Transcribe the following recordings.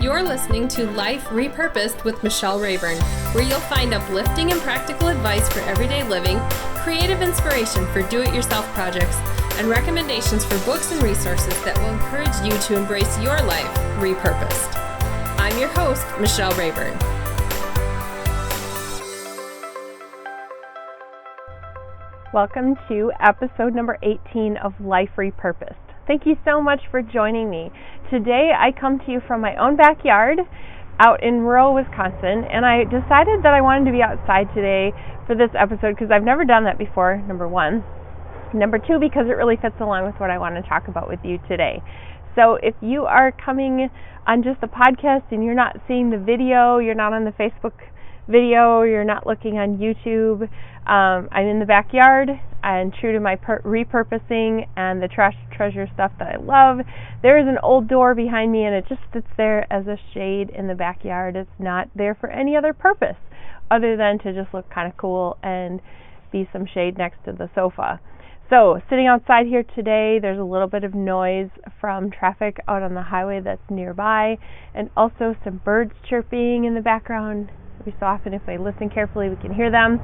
You're listening to Life Repurposed with Michelle Rayburn, where you'll find uplifting and practical advice for everyday living, creative inspiration for do-it-yourself projects, and recommendations for books and resources that will encourage you to embrace your life repurposed. I'm your host, Michelle Rayburn. Welcome to episode number 18 of Life Repurposed. Thank you so much for joining me. Today I come to you from my own backyard out in rural Wisconsin, and I decided that I wanted to be outside today for this episode because I've never done that before, number one. Number two, because it really fits along with what I want to talk about with you today. So if you are coming on just the podcast and you're not seeing the video, you're not on the Facebook video, you're not looking on YouTube, I'm in the backyard and true to my repurposing and the trash treasure stuff that I love. There is an old door behind me and it just sits there as a shade in the backyard. It's not there for any other purpose other than to just look kind of cool and be some shade next to the sofa. So sitting outside here today, there's a little bit of noise from traffic out on the highway that's nearby, and also some birds chirping in the background. Every so often, if I listen carefully, we can hear them.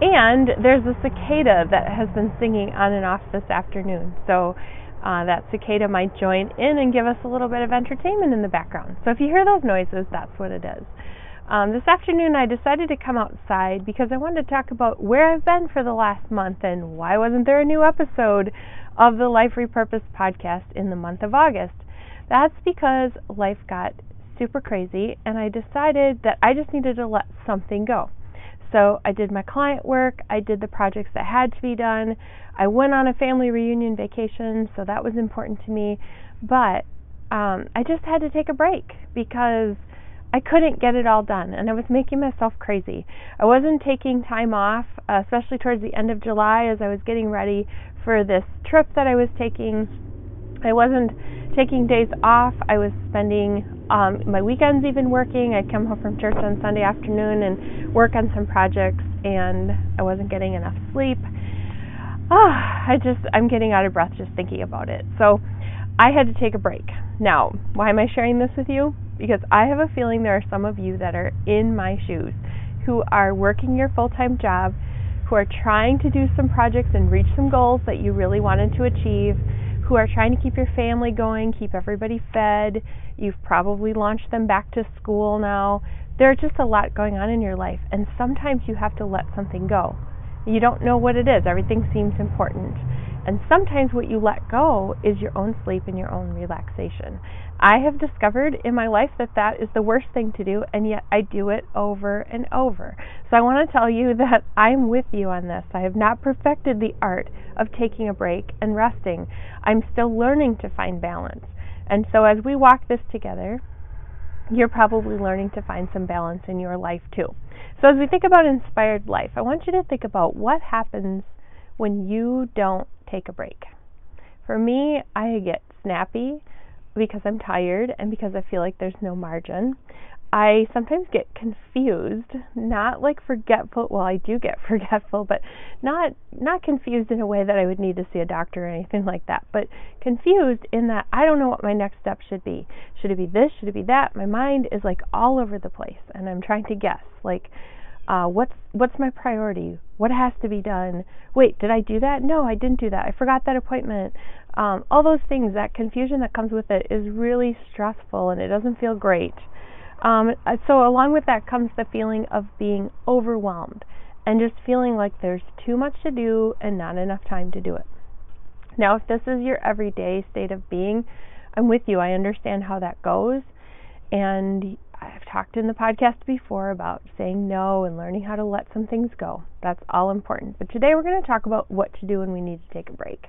And there's a cicada that has been singing on and off this afternoon. So that cicada might join in and give us a little bit of entertainment in the background. So if you hear those noises, that's what it is. This afternoon I decided to come outside because I wanted to talk about where I've been for the last month and why wasn't there a new episode of the Life Repurposed podcast in the month of August. That's because life got super crazy and I decided that I just needed to let something go. So I did my client work, I did the projects that had to be done, I went on a family reunion vacation, so that was important to me, but I just had to take a break because I couldn't get it all done, and I was making myself crazy. I wasn't taking time off, especially towards the end of July as I was getting ready for this trip that I was taking. I wasn't taking days off. I was spending my weekends even working. I'd come home from church on Sunday afternoon and work on some projects, and I wasn't getting enough sleep. I'm getting out of breath just thinking about it. So I had to take a break. Now, why am I sharing this with you? Because I have a feeling there are some of you that are in my shoes who are working your full-time job, who are trying to do some projects and reach some goals that you really wanted to achieve, who are trying to keep your family going, keep everybody fed. You've probably launched them back to school now. There's just a lot going on in your life, and sometimes you have to let something go. You don't know what it is. Everything seems important. And sometimes what you let go is your own sleep and your own relaxation. I have discovered in my life that that is the worst thing to do, and yet I do it over and over. So I want to tell you that I'm with you on this. I have not perfected the art of taking a break and resting. I'm still learning to find balance. And so as we walk this together, you're probably learning to find some balance in your life too. So as we think about inspired life, I want you to think about what happens when you don't take a break. For me, I get snappy because I'm tired and because I feel like there's no margin. I sometimes get confused, not like forgetful. Well, I do get forgetful, but not confused in a way that I would need to see a doctor or anything like that, but confused in that I don't know what my next step should be. Should it be this? Should it be that? My mind is like all over the place, and I'm trying to guess, like, what's my priority? What has to be done? Wait, did I do that? No, I didn't do that. I forgot that appointment. All those things, that confusion that comes with it is really stressful and it doesn't feel great. So along with that comes the feeling of being overwhelmed and just feeling like there's too much to do and not enough time to do it. Now, if this is your everyday state of being, I'm with you. I understand how that goes. And I've talked in the podcast before about saying no and learning how to let some things go. That's all important. But today we're going to talk about what to do when we need to take a break.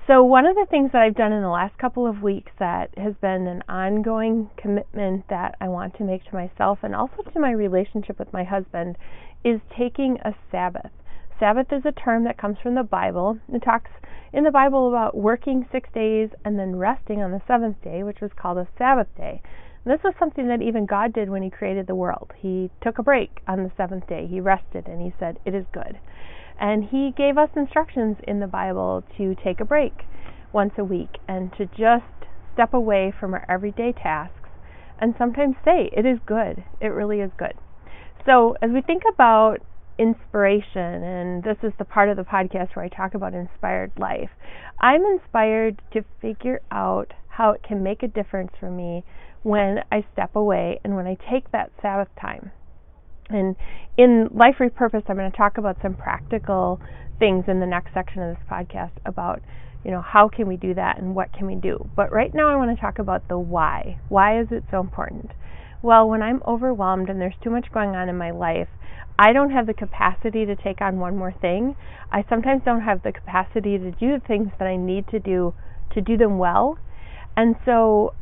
So one of the things that I've done in the last couple of weeks that has been an ongoing commitment that I want to make to myself and also to my relationship with my husband is taking a sabbath. Sabbath is a term that comes from the Bible. It talks in the Bible about working 6 days and then resting on the seventh day, which was called a Sabbath day. This was something that even God did when He created the world. He took a break on the seventh day. He rested and He said, "It is good." And He gave us instructions in the Bible to take a break once a week and to just step away from our everyday tasks and sometimes say it is good. It really is good. So as we think about inspiration, and this is the part of the podcast where I talk about inspired life, I'm inspired to figure out how it can make a difference for me when I step away and when I take that Sabbath time. And in Life Repurposed, I'm going to talk about some practical things in the next section of this podcast about, how can we do that and what can we do. But right now I want to talk about the why. Why is it so important? Well, when I'm overwhelmed and there's too much going on in my life, I don't have the capacity to take on one more thing. I sometimes don't have the capacity to do the things that I need to do them well. And so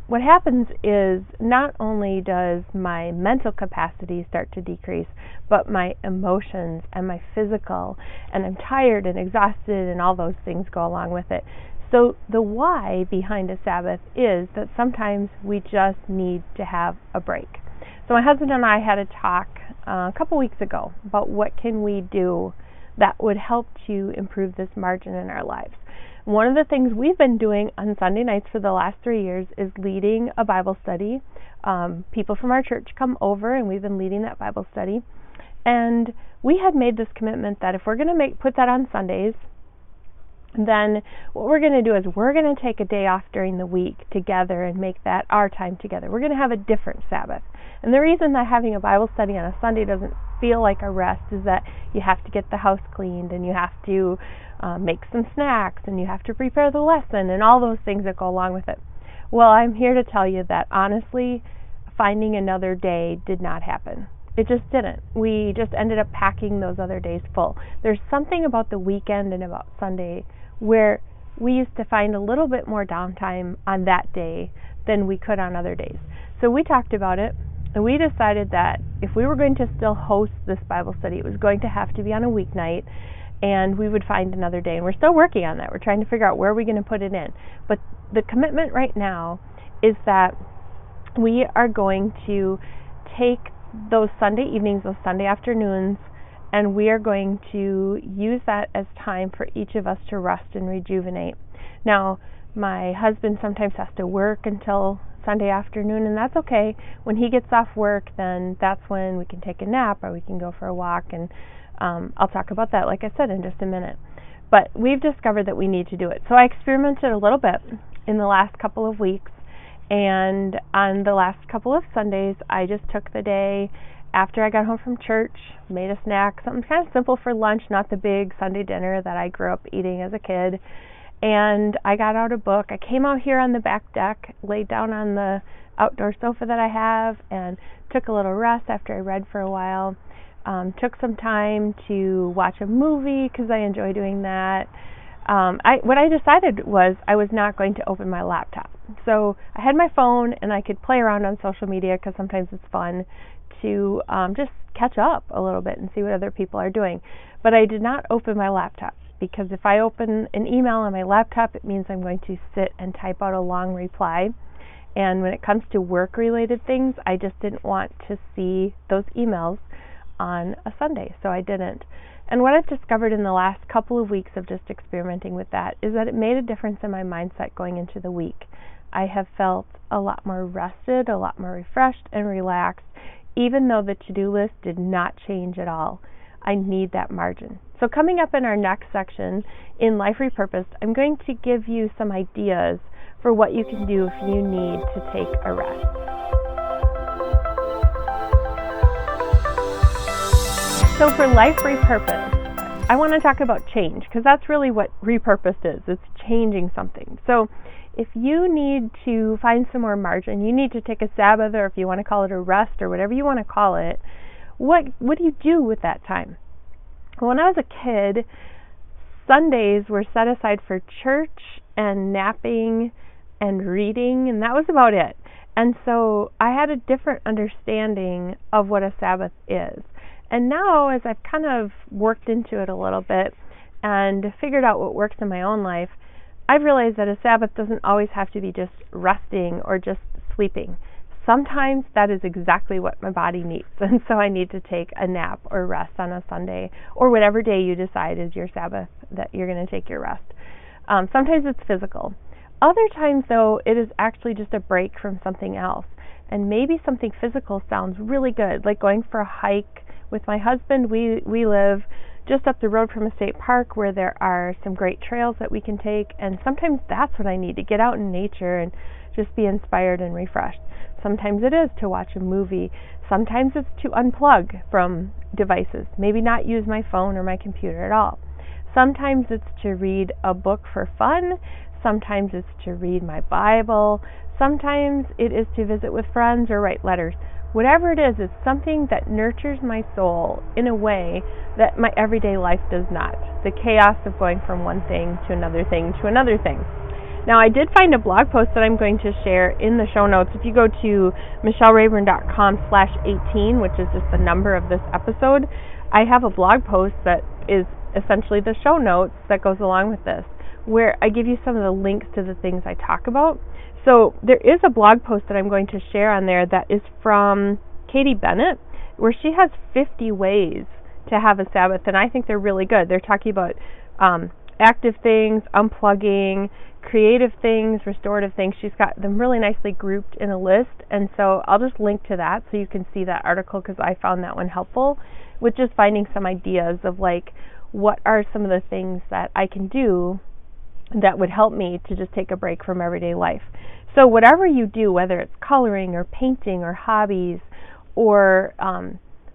what happens is not only does my mental capacity start to decrease, but my emotions and my physical, and I'm tired and exhausted and all those things go along with it. So the why behind a Sabbath is that sometimes we just need to have a break. So my husband and I had a talk a couple weeks ago about what can we do that would help to improve this margin in our lives. One of the things we've been doing on Sunday nights for the last 3 years is leading a Bible study. People from our church come over, and we've been leading that Bible study. And we had made this commitment that if we're going to put that on Sundays, then what we're going to do is we're going to take a day off during the week together and make that our time together. We're going to have a different Sabbath. And the reason that having a Bible study on a Sunday doesn't feel like a rest is that you have to get the house cleaned, and you have to make some snacks, and you have to prepare the lesson, and all those things that go along with it. Well, I'm here to tell you that honestly, finding another day did not happen. It just didn't. We just ended up packing those other days full. There's something about the weekend and about Sunday where we used to find a little bit more downtime on that day than we could on other days. So we talked about it, and we decided that if we were going to still host this Bible study, it was going to have to be on a weeknight, and we would find another day. And we're still working on that. We're trying to figure out where we're going to put it in. But the commitment right now is that we are going to take those Sunday evenings, those Sunday afternoons, and we are going to use that as time for each of us to rest and rejuvenate. Now, my husband sometimes has to work until Sunday afternoon, and that's okay. When he gets off work, then that's when we can take a nap or we can go for a walk, and I'll talk about that, like I said, in just a minute. But we've discovered that we need to do it. So I experimented a little bit in the last couple of weeks, and on the last couple of Sundays, I just took the day after I got home from church, made a snack, something kind of simple for lunch, not the big Sunday dinner that I grew up eating as a kid. And I got out a book. I came out here on the back deck, laid down on the outdoor sofa that I have, and took a little rest after I read for a while. Took some time to watch a movie because I enjoy doing that. What I decided was I was not going to open my laptop. So I had my phone, and I could play around on social media because sometimes it's fun to just catch up a little bit and see what other people are doing. But I did not open my laptop, because if I open an email on my laptop, it means I'm going to sit and type out a long reply. And when it comes to work-related things, I just didn't want to see those emails on a Sunday, so I didn't. And what I've discovered in the last couple of weeks of just experimenting with that is that it made a difference in my mindset going into the week. I have felt a lot more rested, a lot more refreshed and relaxed, even though the to-do list did not change at all. I need that margin. So coming up in our next section in Life Repurposed, I'm going to give you some ideas for what you can do if you need to take a rest. So for Life Repurposed, I want to talk about change, because that's really what repurposed is. It's changing something. So if you need to find some more margin, you need to take a Sabbath, or if you want to call it a rest, or whatever you want to call it, what do you do with that time? Well, when I was a kid, Sundays were set aside for church and napping and reading, and that was about it. And so I had a different understanding of what a Sabbath is. And now, as I've kind of worked into it a little bit and figured out what works in my own life, I've realized that a Sabbath doesn't always have to be just resting or just sleeping. Sometimes that is exactly what my body needs, and so I need to take a nap or rest on a Sunday, or whatever day you decide is your Sabbath that you're going to take your rest. Sometimes it's physical. Other times, though, it is actually just a break from something else. And maybe something physical sounds really good, like going for a hike with my husband. We live just up the road from a state park where there are some great trails that we can take, and sometimes that's what I need, to get out in nature and just be inspired and refreshed. Sometimes it is to watch a movie. Sometimes it's to unplug from devices, maybe not use my phone or my computer at all. Sometimes it's to read a book for fun. Sometimes it's to read my Bible. Sometimes it is to visit with friends or write letters. Whatever it is, it's something that nurtures my soul in a way that my everyday life does not. The chaos of going from one thing to another thing to another thing. Now, I did find a blog post that I'm going to share in the show notes. If you go to michellerayburn.com/18, which is just the number of this episode, I have a blog post that is essentially the show notes that goes along with this, where I give you some of the links to the things I talk about. So there is a blog post that I'm going to share on there that is from Katie Bennett, where she has 50 ways to have a Sabbath, and I think they're really good. They're talking about active things, unplugging, creative things, restorative things. She's got them really nicely grouped in a list, and so I'll just link to that so you can see that article, because I found that one helpful with just finding some ideas of like what are some of the things that I can do that would help me to just take a break from everyday life. So whatever you do, whether it's coloring or painting or hobbies, or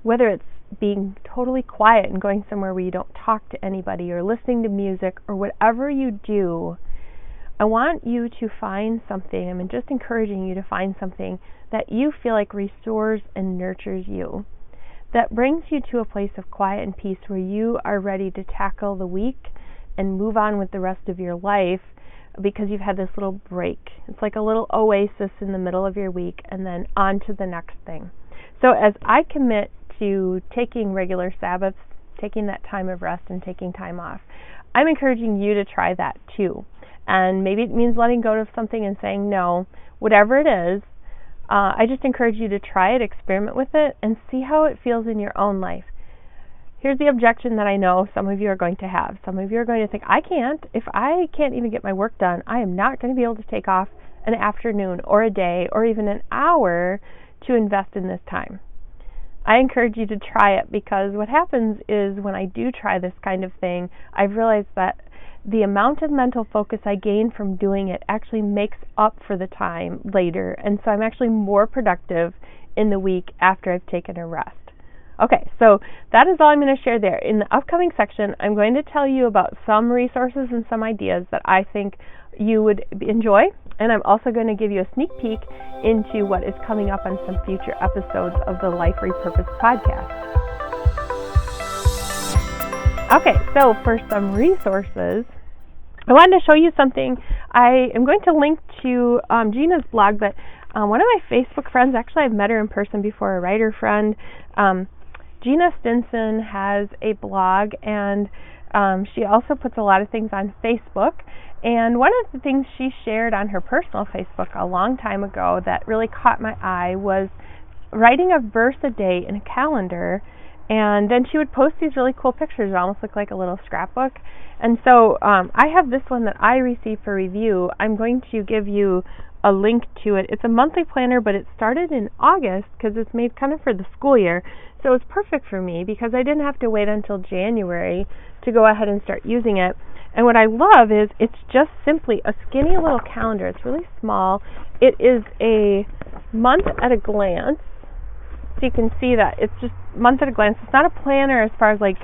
whether it's being totally quiet and going somewhere where you don't talk to anybody, or listening to music, or whatever you do, I want you to find something. I'm just encouraging you to find something that you feel like restores and nurtures you, that brings you to a place of quiet and peace where you are ready to tackle the week and move on with the rest of your life, because you've had this little break. It's like a little oasis in the middle of your week, and then on to the next thing. So as I commit to taking regular Sabbaths, taking that time of rest and taking time off, I'm encouraging you to try that too. And maybe it means letting go of something and saying no, whatever it is. I just encourage you to try it, experiment with it, and see how it feels in your own life. Here's the objection that I know some of you are going to have. Some of you are going to think, if I can't even get my work done, I am not going to be able to take off an afternoon or a day or even an hour to invest in this time. I encourage you to try it, because what happens is when I do try this kind of thing, I've realized that the amount of mental focus I gain from doing it actually makes up for the time later, and so I'm actually more productive in the week after I've taken a rest. Okay, so that is all I'm going to share there. In the upcoming section, I'm going to tell you about some resources and some ideas that I think you would enjoy, and I'm also going to give you a sneak peek into what is coming up on some future episodes of the Life Repurposed podcast. Okay, so for some resources, I wanted to show you something. I am going to link to Gina's blog, but one of my Facebook friends, actually I've met her in person before, a writer friend, Gina Stinson has a blog, and she also puts a lot of things on Facebook. And one of the things she shared on her personal Facebook a long time ago that really caught my eye was writing a verse a day in a calendar, and then she would post these really cool pictures. It almost looked like a little scrapbook. And so I have this one that I received for review. I'm going to give you a link to it. It's a monthly planner, but it started in August because it's made kind of for the school year. So it's perfect for me because I didn't have to wait until January to go ahead and start using it. And what I love is it's just simply a skinny little calendar. It's really small. It is a month at a glance. So you can see that it's just month at a glance. It's not a planner as far as like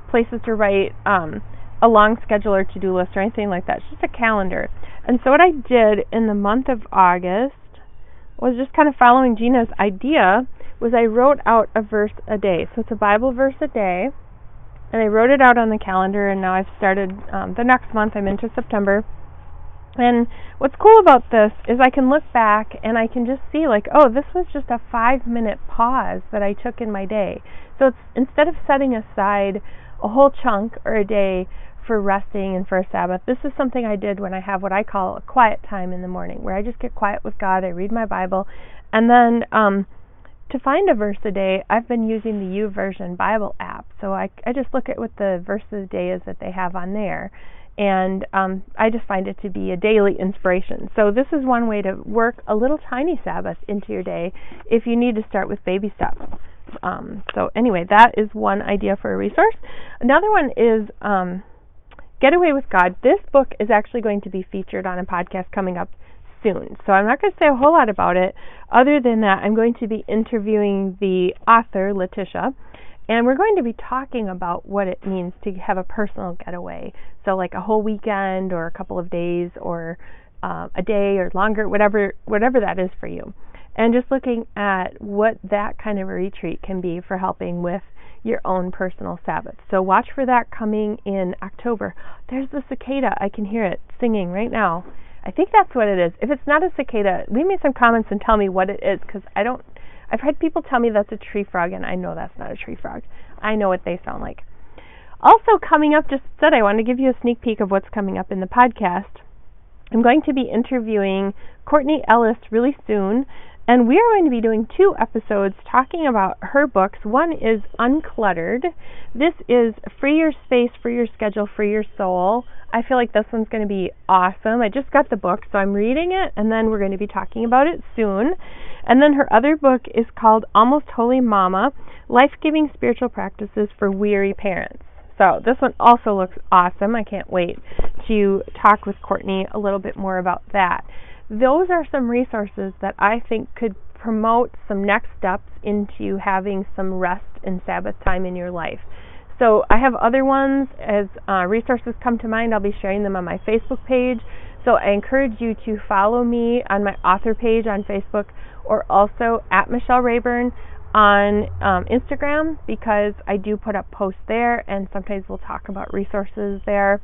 places to write a long schedule or to-do list or anything like that. It's just a calendar. And so what I did in the month of August was just kind of following Gina's idea, was I wrote out a verse a day. So it's a Bible verse a day. And I wrote it out on the calendar, and now I've started the next month. I'm into September. And what's cool about this is I can look back and I can just see like, oh, this was just a 5-minute pause that I took in my day. So it's instead of setting aside a whole chunk or a day for resting and for a Sabbath, this is something I did when I have what I call a quiet time in the morning, where I just get quiet with God, I read my Bible, and then to find a verse a day, I've been using the YouVersion Bible app. So I just look at what the verse of the day is that they have on there. And I just find it to be a daily inspiration. So this is one way to work a little tiny Sabbath into your day if you need to start with baby steps. So anyway, that is one idea for a resource. Another one is Get Away with God. This book is actually going to be featured on a podcast coming up soon. So I'm not going to say a whole lot about it. Other than that, I'm going to be interviewing the author, Letitia, and we're going to be talking about what it means to have a personal getaway. So like a whole weekend or a couple of days or a day or longer, whatever that is for you. And just looking at what that kind of a retreat can be for helping with your own personal Sabbath. So watch for that coming in October. There's the cicada. I can hear it singing right now. I think that's what it is. If it's not a cicada, leave me some comments and tell me what it is, because I've had people tell me that's a tree frog, and I know that's not a tree frog. I know what they sound like. Also coming up, just said I want to give you a sneak peek of what's coming up in the podcast. I'm going to be interviewing Courtney Ellis really soon, and we are going to be doing 2 episodes talking about her books. One is Uncluttered. This is Free Your Space, Free Your Schedule, Free Your Soul. I feel like this one's going to be awesome. I just got the book, so I'm reading it, and then we're going to be talking about it soon. And then her other book is called Almost Holy Mama, Life-Giving Spiritual Practices for Weary Parents. So this one also looks awesome. I can't wait to talk with Courtney a little bit more about that. Those are some resources that I think could promote some next steps into having some rest and Sabbath time in your life. So I have other ones. As resources come to mind, I'll be sharing them on my Facebook page. So I encourage you to follow me on my author page on Facebook, or also at Michelle Rayburn on Instagram, because I do put up posts there, and sometimes we'll talk about resources there.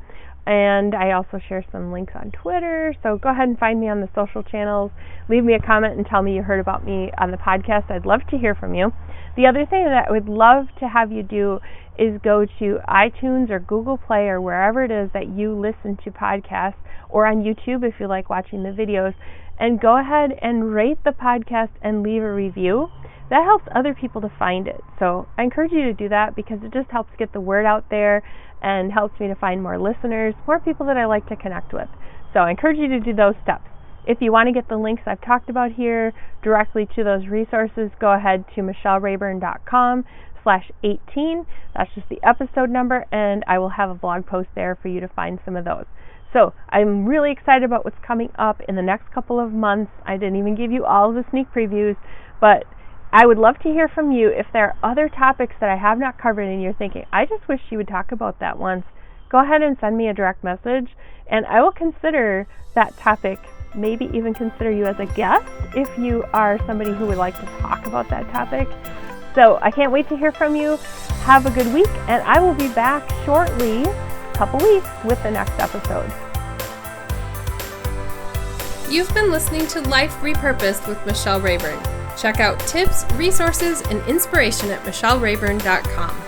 And I also share some links on Twitter, so go ahead and find me on the social channels. Leave me a comment and tell me you heard about me on the podcast. I'd love to hear from you. The other thing that I would love to have you do is go to iTunes or Google Play or wherever it is that you listen to podcasts, or on YouTube if you like watching the videos, and go ahead and rate the podcast and leave a review. That helps other people to find it. So I encourage you to do that, because it just helps get the word out there and helps me to find more listeners, more people that I like to connect with. So I encourage you to do those steps. If you want to get the links I've talked about here directly to those resources, go ahead to michellerayburn.com/18. That's just the episode number, and I will have a blog post there for you to find some of those. So I'm really excited about what's coming up in the next couple of months. I didn't even give you all of the sneak previews, but I would love to hear from you. If there are other topics that I have not covered and you're thinking, I just wish you would talk about that once, go ahead and send me a direct message, and I will consider that topic, maybe even consider you as a guest if you are somebody who would like to talk about that topic. So I can't wait to hear from you. Have a good week, and I will be back shortly, a couple weeks, with the next episode. You've been listening to Life Repurposed with Michelle Rayburn. Check out tips, resources, and inspiration at michellerayburn.com.